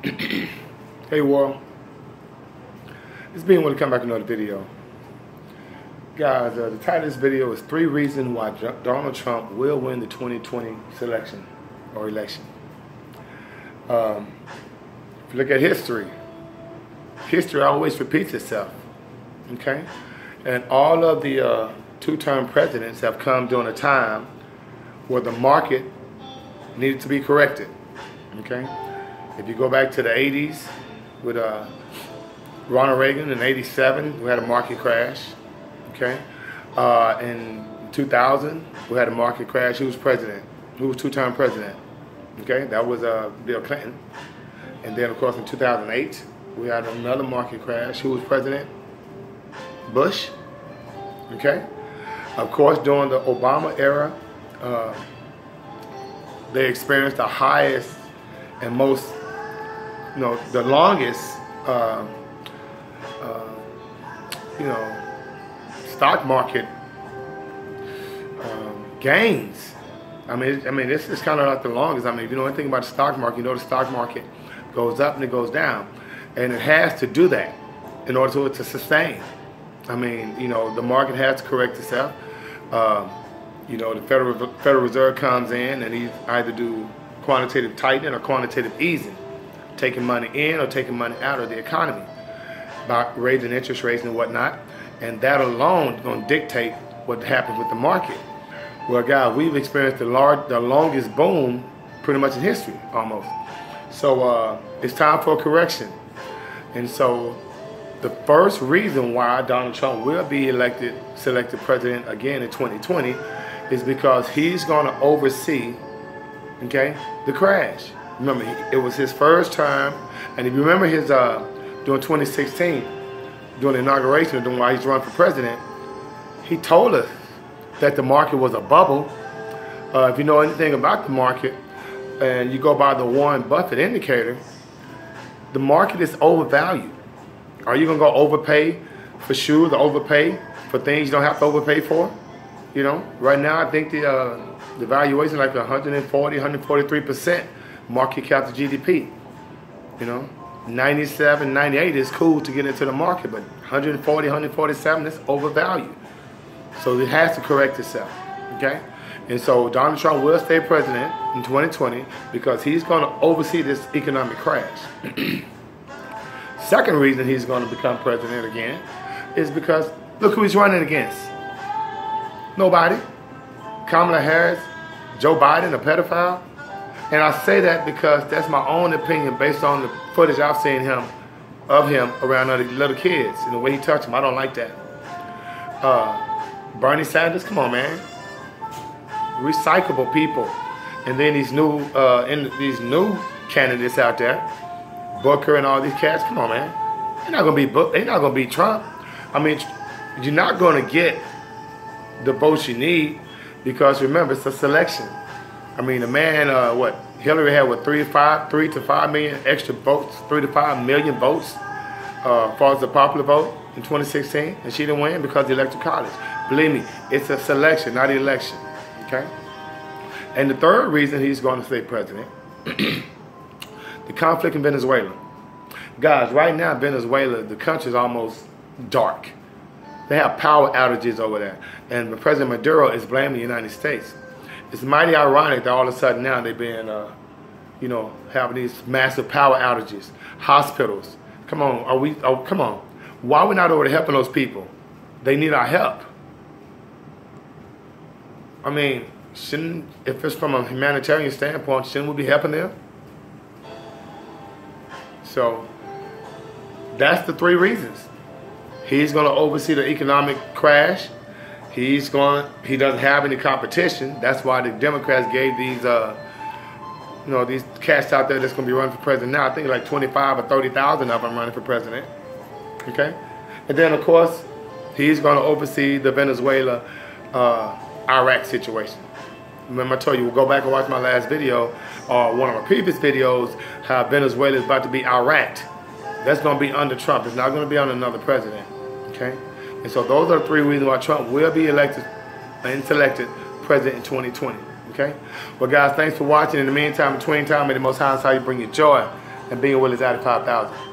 Hey world, it's being want to come back with another video. Guys, the title of this video is 3 reasons why Donald Trump will win the 2020 selection or election. If you look at history always repeats itself, okay? And all of the 2-term presidents have come during a time where the market needed to be corrected, okay? If you go back to the 80s with Ronald Reagan in 87, we had a market crash, okay? In 2000, we had a market crash. Who was president? Who was 2-term president? Okay, that was Bill Clinton. And then, of course, in 2008, we had another market crash. Who was president? Bush, okay? Of course, during the Obama era, they experienced the highest and most, the longest, stock market gains. I mean, this is kind of like the longest. I mean, if you know anything about the stock market, you know the stock market goes up and it goes down, and it has to do that in order for it to sustain. I mean, the market has to correct itself. The Federal Reserve comes in and he either do quantitative tightening or quantitative easing, taking money in or taking money out of the economy by raising interest rates and whatnot. And that alone is going to dictate what happens with the market. Well, guys, we've experienced the longest boom pretty much in history, almost. So it's time for a correction. And so the first reason why Donald Trump will be selected president again in 2020 is because he's going to oversee, okay, the crash. Remember, it was his first time, and if you remember his during 2016, during the inauguration, during why he's running for president, he told us that the market was a bubble. If you know anything about the market, and you go by the Warren Buffett indicator, the market is overvalued. Are you gonna go overpay for shoes or overpay for things you don't have to overpay for? Right now I think the valuation is like 140, 143% market cap to GDP. 97, 98 is cool to get into the market, but 140, 147 is overvalued. So it has to correct itself, okay? And so Donald Trump will stay president in 2020 because he's going to oversee this economic crash. Second reason he's going to become president again is because look who he's running against. Nobody. Kamala Harris, Joe Biden, a pedophile. And I say that because that's my own opinion based on the footage I've seen of him around other little kids and the way he touched them. I don't like that. Bernie Sanders, come on, man. Recyclable people. And then these new candidates out there, Booker and all these cats, come on, man. They're not gonna be Trump. I mean, you're not gonna get the votes you need because remember, it's a selection. I mean, the man, Hillary had 3 to 5 million extra votes, 3 to 5 million votes, as far as the popular vote in 2016, and she didn't win because of the electoral college. Believe me, it's a selection, not an election, okay? And the third reason he's going to stay president, the conflict in Venezuela. Guys, right now, Venezuela, the country is almost dark. They have power outages over there, and President Maduro is blaming the United States. It's mighty ironic that all of a sudden now they've been, having these massive power outages, hospitals. Come on, come on. Why are we not over there helping those people? They need our help. I mean, if it's from a humanitarian standpoint, shouldn't we be helping them? So that's the 3 reasons. He's going to oversee the economic crash. He doesn't have any competition. That's why the Democrats gave these, these cats out there that's going to be running for president now. I think like 25 or 30,000 of them running for president. Okay? And then, of course, he's going to oversee the Venezuela, Iraq situation. Remember I told you, we'll go back and watch my last video, or one of my previous videos, how Venezuela is about to be Iraq. That's going to be under Trump. It's not going to be under another president. Okay? And so those are the 3 reasons why Trump will be elected and selected president in 2020. Okay? Well, guys, thanks for watching. In the meantime, between time, may the Most High you bring you joy. and Bingo Willie's out at 5,000.